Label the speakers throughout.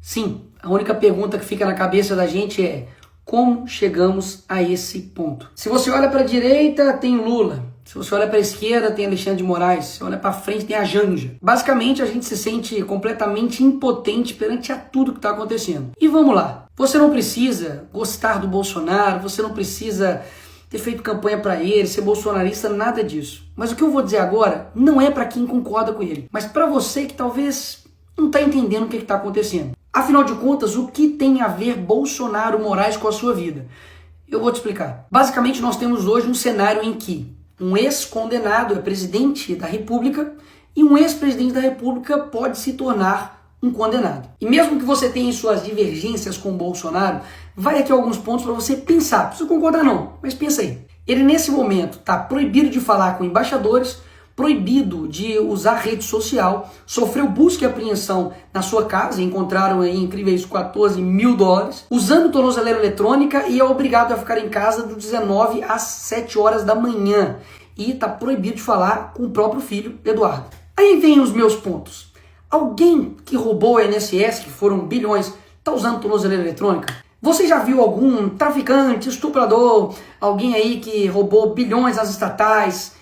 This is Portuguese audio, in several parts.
Speaker 1: Sim, a única pergunta que fica na cabeça da gente é: como chegamos a esse ponto? Se você olha para a direita, tem Lula. Se você olha para a esquerda, tem Alexandre de Moraes. Se você olha para frente, tem a Janja. Basicamente, a gente se sente completamente impotente perante a tudo que está acontecendo. E vamos lá. Você não precisa gostar do Bolsonaro, você não precisa ter feito campanha para ele, ser bolsonarista, nada disso. Mas o que eu vou dizer agora não é para quem concorda com ele, mas para você que talvez não está entendendo o que está acontecendo. Afinal de contas, o que tem a ver Bolsonaro Moraes com a sua vida? Eu vou te explicar. Basicamente, nós temos hoje um cenário em que um ex-condenado é presidente da República e um ex-presidente da República pode se tornar um condenado. E mesmo que você tenha suas divergências com o Bolsonaro, vai aqui alguns pontos para você pensar. Não precisa concordar não, mas pensa aí. Ele nesse momento está proibido de falar com embaixadores, proibido de usar rede social, sofreu busca e apreensão na sua casa, encontraram aí incríveis $14 mil, usando tornozeleira eletrônica e é obrigado a ficar em casa do 19 às 7 horas da manhã. E está proibido de falar com o próprio filho, Eduardo. Aí vem os meus pontos. Alguém que roubou o INSS, que foram bilhões, está usando tornozeleira eletrônica? Você já viu algum traficante, estuprador, alguém aí que roubou bilhões às estatais,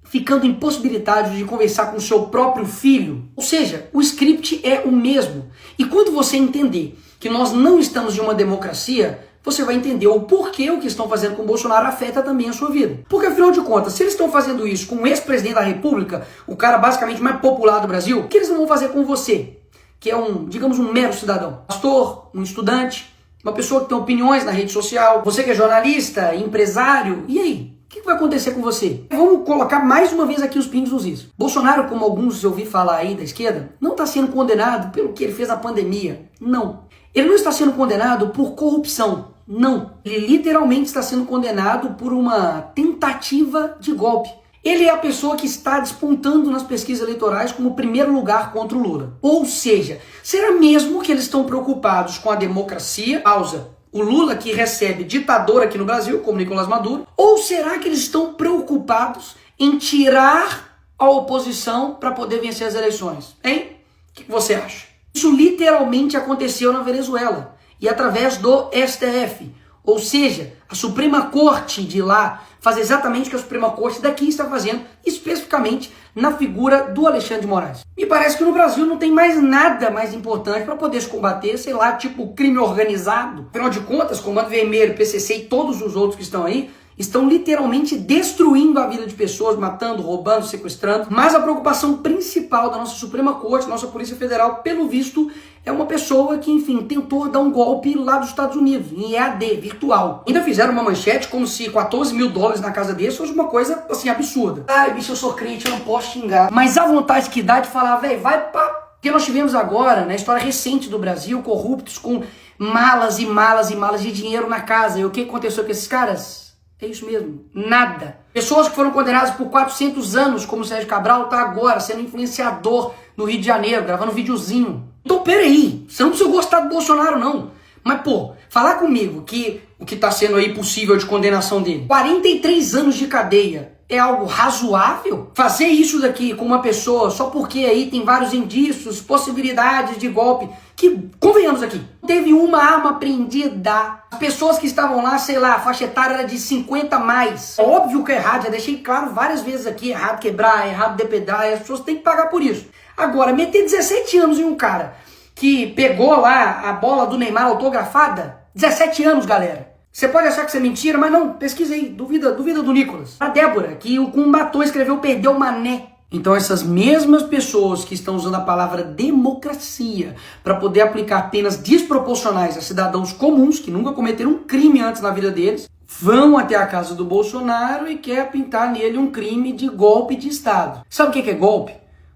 Speaker 1: ficando impossibilitado de conversar com o seu próprio filho? Ou seja, o script é o mesmo. E quando você entender que nós não estamos em uma democracia, você vai entender o porquê o que estão fazendo com o Bolsonaro afeta também a sua vida. Porque afinal de contas, se eles estão fazendo isso com o ex-presidente da República, o cara basicamente mais popular do Brasil, o que eles não vão fazer com você? Que é digamos, um mero cidadão. Pastor, um estudante, uma pessoa que tem opiniões na rede social, você que é jornalista, empresário, e aí? O que vai acontecer com você? Vamos colocar mais uma vez aqui os pingos nos is. Bolsonaro, como alguns eu ouvi falar aí da esquerda, não está sendo condenado pelo que ele fez na pandemia. Não. Ele não está sendo condenado por corrupção. Não. Ele literalmente está sendo condenado por uma tentativa de golpe. Ele é a pessoa que está despontando nas pesquisas eleitorais como primeiro lugar contra o Lula. Ou seja, será mesmo que eles estão preocupados com a democracia? Pausa. O Lula que recebe ditador aqui no Brasil, como Nicolás Maduro? Ou será que eles estão preocupados em tirar a oposição para poder vencer as eleições? Hein? O que você acha? Isso literalmente aconteceu na Venezuela e através do STF. Ou seja, a Suprema Corte de lá faz exatamente o que a Suprema Corte daqui está fazendo, especificamente na figura do Alexandre de Moraes. Me parece que no Brasil não tem mais nada mais importante para poder se combater, sei lá, tipo crime organizado. Afinal de contas, Comando Vermelho, PCC e todos os outros que estão aí, estão literalmente destruindo a vida de pessoas, matando, roubando, sequestrando. Mas a preocupação principal da nossa Suprema Corte, nossa Polícia Federal, pelo visto, é uma pessoa que, enfim, tentou dar um golpe lá dos Estados Unidos, em EAD, virtual. Ainda fizeram uma manchete como se $14 mil na casa dele fosse uma coisa, assim, absurda. Ai, bicho, eu sou crente, eu não posso xingar. Mas a vontade que dá de falar, velho, vai pra... Porque nós tivemos agora, na história recente do Brasil, corruptos com malas e malas e malas de dinheiro na casa. E o que aconteceu com esses caras? É isso mesmo, nada. Pessoas que foram condenadas por 400 anos, como o Sérgio Cabral, tá agora sendo influenciador no Rio de Janeiro, gravando um videozinho. Então, peraí, você não precisa gostar do Bolsonaro, não. Mas, pô, falar comigo que o que tá sendo aí possível de condenação dele, 43 anos de cadeia, é algo razoável? Fazer isso daqui com uma pessoa só porque aí tem vários indícios, possibilidades de golpe, que, convenhamos aqui, teve uma arma apreendida. As pessoas que estavam lá, sei lá, a faixa etária era de 50 a mais. Óbvio que é errado, já deixei claro várias vezes aqui, errado quebrar, errado depedar, e as pessoas têm que pagar por isso. Agora, meter 17 anos em um cara que pegou lá a bola do Neymar autografada, 17 anos, galera. Você pode achar que isso é mentira, mas não, pesquisa aí, duvida do Nicolas. A Débora, que com um batom escreveu perdeu o mané. Então essas mesmas pessoas que estão usando a palavra democracia para poder aplicar penas desproporcionais a cidadãos comuns, que nunca cometeram um crime antes na vida deles, vão até a casa do Bolsonaro e quer pintar nele um crime de golpe de Estado. Sabe o que é golpe?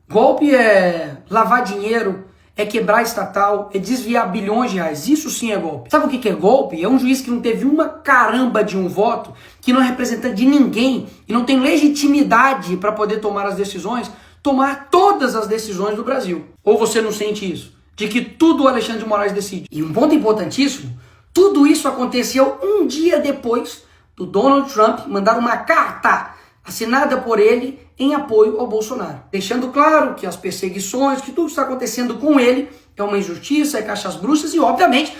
Speaker 1: Golpe é lavar dinheiro, é quebrar estatal, é desviar bilhões de reais. Isso sim é golpe. Sabe o que é golpe? É um juiz que não teve uma caramba de um voto, que não é representante de ninguém e não tem legitimidade para poder tomar as decisões, tomar todas as decisões do Brasil. Ou você não sente isso? De que tudo o Alexandre de Moraes decide. E um ponto importantíssimo, tudo isso aconteceu um dia depois do Donald Trump mandar uma carta assinada por ele em apoio ao Bolsonaro, deixando claro que as perseguições, que tudo está acontecendo com ele é uma injustiça, é caixas bruxas e, obviamente,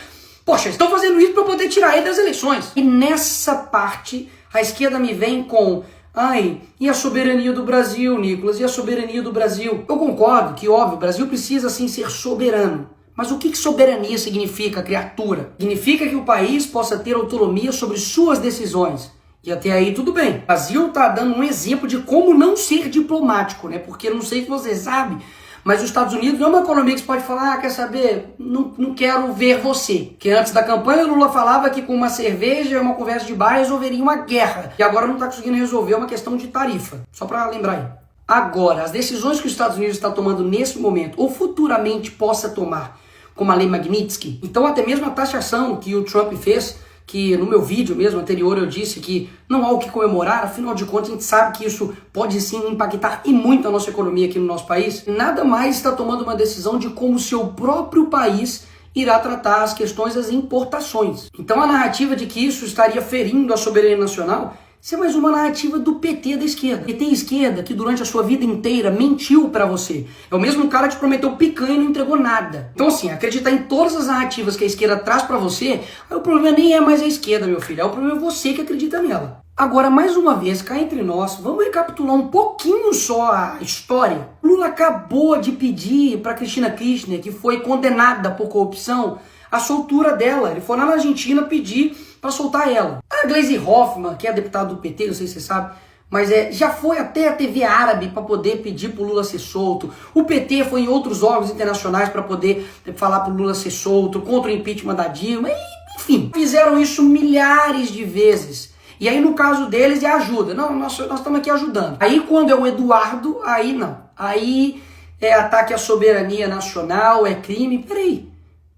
Speaker 1: poxa, estão fazendo isso para poder tirar ele das eleições. E nessa parte, a esquerda me vem com, ai, e a soberania do Brasil, Nicolas, e a soberania do Brasil? Eu concordo que, óbvio, o Brasil precisa, sim, ser soberano. Mas o que soberania significa, criatura? Significa que o país possa ter autonomia sobre suas decisões. E até aí tudo bem. O Brasil está dando um exemplo de como não ser diplomático, né? Porque não sei se você sabe, mas os Estados Unidos não é uma economia que você pode falar, quer saber, não quero ver você. Que antes da campanha Lula falava que com uma cerveja e uma conversa de bar resolveria uma guerra. E agora não está conseguindo resolver uma questão de tarifa. Só para lembrar aí. Agora, as decisões que os Estados Unidos está tomando nesse momento, ou futuramente possa tomar, como a lei Magnitsky, então até mesmo a taxação que o Trump fez, que no meu vídeo mesmo anterior eu disse que não há o que comemorar, afinal de contas a gente sabe que isso pode sim impactar e muito a nossa economia aqui no nosso país, nada mais está tomando uma decisão de como o seu próprio país irá tratar as questões das importações. Então a narrativa de que isso estaria ferindo a soberania nacional, isso é mais uma narrativa do PT da esquerda. PT esquerda que durante a sua vida inteira mentiu pra você. É o mesmo cara que te prometeu picanha e não entregou nada. Então assim, acreditar em todas as narrativas que a esquerda traz pra você, aí o problema nem é mais a esquerda, meu filho. O problema é você que acredita nela. Agora, mais uma vez, cá entre nós, vamos recapitular um pouquinho só a história. Lula acabou de pedir pra Cristina Kirchner, que foi condenada por corrupção, a soltura dela. Ele foi lá na Argentina pedir para soltar ela. A Gleisi Hoffmann, que é deputada do PT, não sei se você sabe, mas já foi até a TV árabe para poder pedir para o Lula ser solto. O PT foi em outros órgãos internacionais para poder falar para o Lula ser solto, contra o impeachment da Dilma, enfim. Fizeram isso milhares de vezes. E aí no caso deles é ajuda. Não, nós estamos aqui ajudando. Aí quando é o Eduardo, aí não. Aí é ataque à soberania nacional, é crime. Peraí.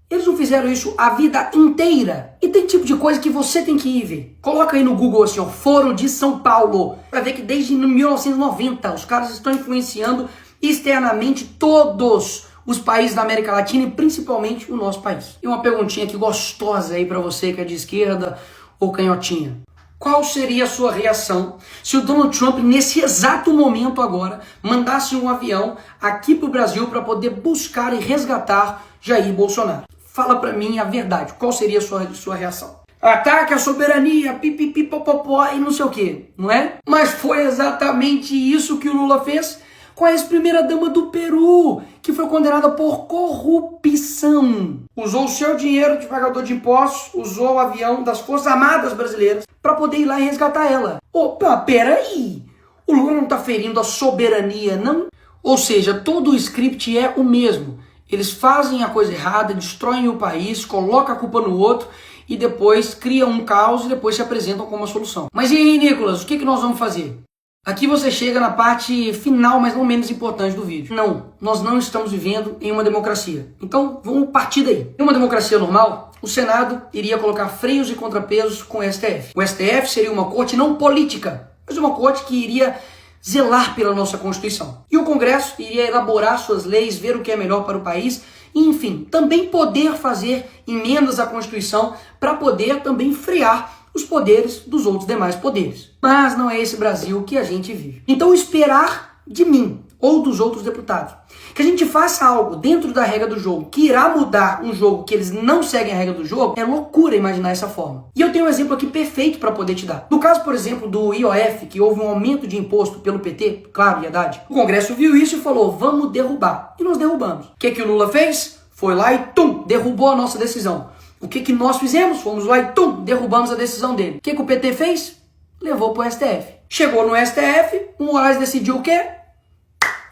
Speaker 1: Eles não fizeram isso a vida inteira. E tem tipo de coisa que você tem que ir ver. Coloca aí no Google assim, ó, Foro de São Paulo. Pra ver que desde 1990 os caras estão influenciando externamente todos os países da América Latina e principalmente o nosso país. E uma perguntinha aqui gostosa aí pra você que é de esquerda ou canhotinha. Qual seria a sua reação se o Donald Trump, nesse exato momento agora, mandasse um avião aqui pro Brasil para poder buscar e resgatar Jair Bolsonaro? Fala pra mim a verdade, qual seria a sua reação? Ataque à soberania, pipipipopopó e não sei o que, não é? Mas foi exatamente isso que o Lula fez com a ex-primeira-dama do Peru, que foi condenada por corrupção. Usou o seu dinheiro de pagador de impostos, usou o avião das Forças Armadas Brasileiras para poder ir lá e resgatar ela. Opa, peraí! O Lula não tá ferindo a soberania, não? Ou seja, todo o script é o mesmo. Eles fazem a coisa errada, destroem o país, colocam a culpa no outro e depois criam um caos e depois se apresentam como uma solução. Mas e aí, Nicolas, o que nós vamos fazer? Aqui você chega na parte final, mas não menos importante do vídeo. Não, nós não estamos vivendo em uma democracia. Então, vamos partir daí. Em uma democracia normal, o Senado iria colocar freios e contrapesos com o STF. O STF seria uma corte não política, mas uma corte que iria zelar pela nossa Constituição. E o Congresso iria elaborar suas leis, ver o que é melhor para o país, e, enfim, também poder fazer emendas à Constituição para poder também frear os poderes dos outros demais poderes. Mas não é esse Brasil que a gente vive. Então esperar de mim ou dos outros deputados que a gente faça algo dentro da regra do jogo que irá mudar um jogo que eles não seguem a regra do jogo, é loucura imaginar essa forma. E eu tenho um exemplo aqui perfeito para poder te dar. No caso, por exemplo, do IOF, que houve um aumento de imposto pelo PT, claro, e Haddad, o Congresso viu isso e falou, vamos derrubar. E nós derrubamos. O que o Lula fez? Foi lá e derrubou a nossa decisão. O que nós fizemos? Fomos lá e derrubamos a decisão dele. O que o PT fez? Levou pro STF. Chegou no STF, o Moraes decidiu o quê?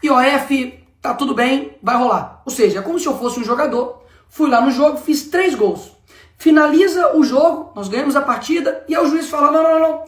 Speaker 1: IOF, tá tudo bem, vai rolar. Ou seja, é como se eu fosse um jogador, fui lá no jogo, fiz 3 gols. Finaliza o jogo, nós ganhamos a partida, e aí o juiz fala, não.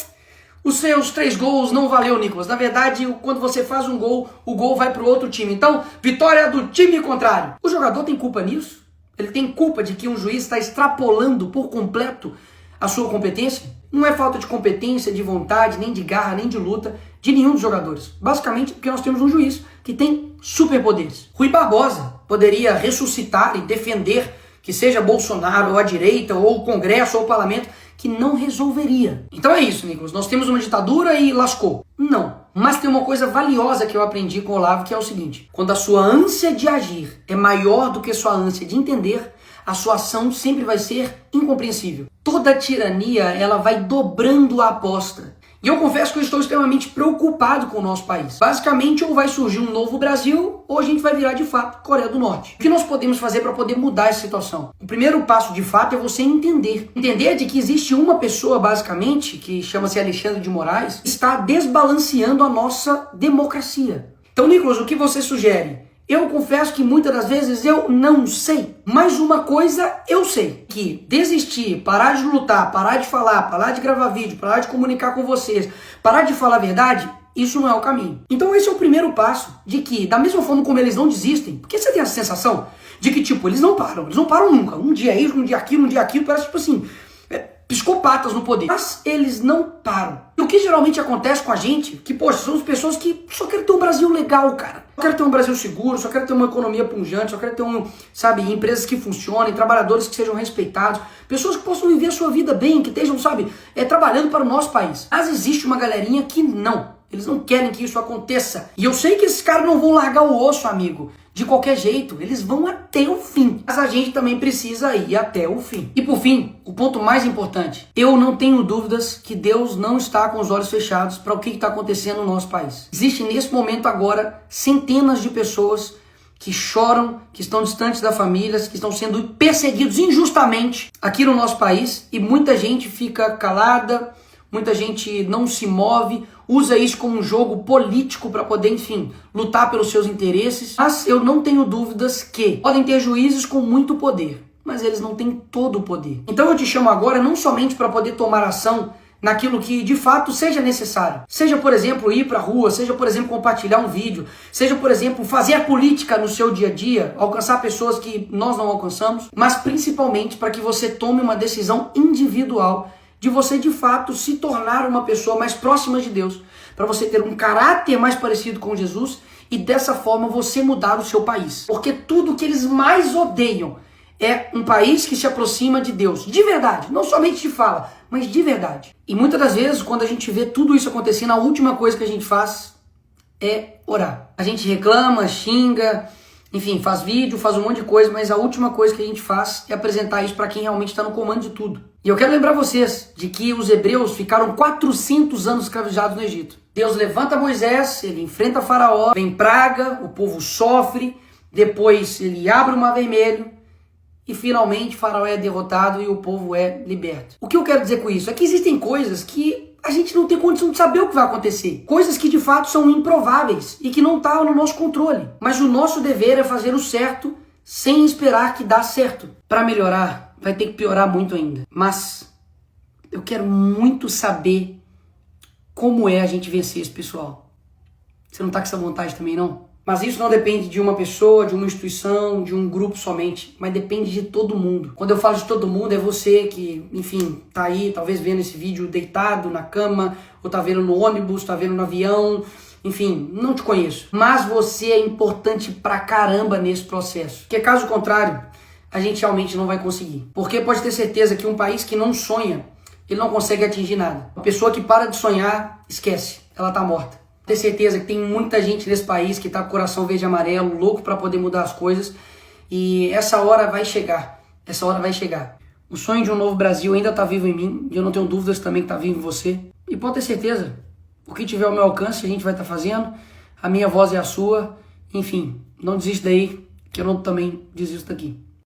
Speaker 1: Os seus 3 gols não valeu, Nicolas. Na verdade, quando você faz um gol, o gol vai pro outro time. Então, vitória do time contrário. O jogador tem culpa nisso? Ele tem culpa de que um juiz está extrapolando por completo a sua competência? Não é falta de competência, de vontade, nem de garra, nem de luta de nenhum dos jogadores. Basicamente porque nós temos um juiz que tem superpoderes. Rui Barbosa poderia ressuscitar e defender que seja Bolsonaro ou a direita ou o Congresso ou o Parlamento que não resolveria. Então é isso, Nicolas. Nós temos uma ditadura e lascou. Não. Mas tem uma coisa valiosa que eu aprendi com o Olavo, que é o seguinte: quando a sua ânsia de agir é maior do que a sua ânsia de entender, a sua ação sempre vai ser incompreensível. Toda tirania, ela vai dobrando a aposta. E eu confesso que eu estou extremamente preocupado com o nosso país. Basicamente, ou vai surgir um novo Brasil, ou a gente vai virar de fato Coreia do Norte. O que nós podemos fazer para poder mudar essa situação? O primeiro passo de fato é você entender. Entender de que existe uma pessoa, basicamente, que chama-se Alexandre de Moraes, que está desbalanceando a nossa democracia. Então, Nicolas, o que você sugere? Eu confesso que muitas das vezes eu não sei. Mas uma coisa eu sei: que desistir, parar de lutar, parar de falar, parar de gravar vídeo, parar de comunicar com vocês, parar de falar a verdade, isso não é o caminho. Então esse é o primeiro passo, de que da mesma forma como eles não desistem, porque você tem essa sensação de que tipo, eles não param nunca. Um dia isso, um dia aquilo, parece tipo assim, psicopatas no poder. Mas eles não param. E o que geralmente acontece com a gente, que poxa, somos pessoas que só querem ter um Brasil legal, cara. Só quero ter um Brasil seguro, só quero ter uma economia pujante, só quero ter empresas que funcionem, trabalhadores que sejam respeitados, pessoas que possam viver a sua vida bem, que estejam, trabalhando para o nosso país. Mas existe uma galerinha que não. Eles não querem que isso aconteça. E eu sei que esses caras não vão largar o osso, amigo. De qualquer jeito, eles vão até o fim. Mas a gente também precisa ir até o fim. E por fim, o ponto mais importante. Eu não tenho dúvidas que Deus não está com os olhos fechados para o que está acontecendo no nosso país. Existe nesse momento agora centenas de pessoas que choram, que estão distantes da família, que estão sendo perseguidos injustamente aqui no nosso país. E muita gente fica calada, muita gente não se move, usa isso como um jogo político para poder, enfim, lutar pelos seus interesses. Mas eu não tenho dúvidas que podem ter juízes com muito poder, mas eles não têm todo o poder. Então eu te chamo agora não somente para poder tomar ação naquilo que de fato seja necessário. Seja, por exemplo, ir para a rua, seja, por exemplo, compartilhar um vídeo, seja, por exemplo, fazer a política no seu dia a dia, alcançar pessoas que nós não alcançamos, mas principalmente para que você tome uma decisão individual de você de fato se tornar uma pessoa mais próxima de Deus, para você ter um caráter mais parecido com Jesus e dessa forma você mudar o seu país. Porque tudo que eles mais odeiam é um país que se aproxima de Deus, de verdade, não somente de fala, mas de verdade. E muitas das vezes, quando a gente vê tudo isso acontecendo, a última coisa que a gente faz é orar. A gente reclama, xinga, enfim, faz vídeo, faz um monte de coisa, mas a última coisa que a gente faz é apresentar isso para quem realmente está no comando de tudo. E eu quero lembrar vocês de que os hebreus ficaram 400 anos escravizados no Egito. Deus levanta Moisés, ele enfrenta Faraó, vem praga, o povo sofre, depois ele abre o Mar Vermelho e finalmente Faraó é derrotado e o povo é liberto. O que eu quero dizer com isso é que existem coisas que a gente não tem condição de saber o que vai acontecer. Coisas que de fato são improváveis e que não estão no nosso controle. Mas o nosso dever é fazer o certo sem esperar que dá certo. Para melhorar, vai ter que piorar muito ainda. Mas eu quero muito saber como é a gente vencer esse pessoal. Você não tá com essa vontade também, não? Mas isso não depende de uma pessoa, de uma instituição, de um grupo somente, mas depende de todo mundo. Quando eu falo de todo mundo, é você que, enfim, tá aí, talvez vendo esse vídeo deitado na cama, ou tá vendo no ônibus, tá vendo no avião, enfim, não te conheço. Mas você é importante pra caramba nesse processo. Porque caso contrário, a gente realmente não vai conseguir. Porque pode ter certeza que um país que não sonha, ele não consegue atingir nada. Uma pessoa que para de sonhar, esquece, ela tá morta. Ter certeza que tem muita gente nesse país que tá com o coração verde e amarelo, louco para poder mudar as coisas. E essa hora vai chegar. Essa hora vai chegar. O sonho de um novo Brasil ainda tá vivo em mim. E eu não tenho dúvidas também que tá vivo em você. E pode ter certeza. O que tiver ao meu alcance, a gente vai estar fazendo. A minha voz é a sua. Enfim, não desiste daí, que eu não também desisto daqui.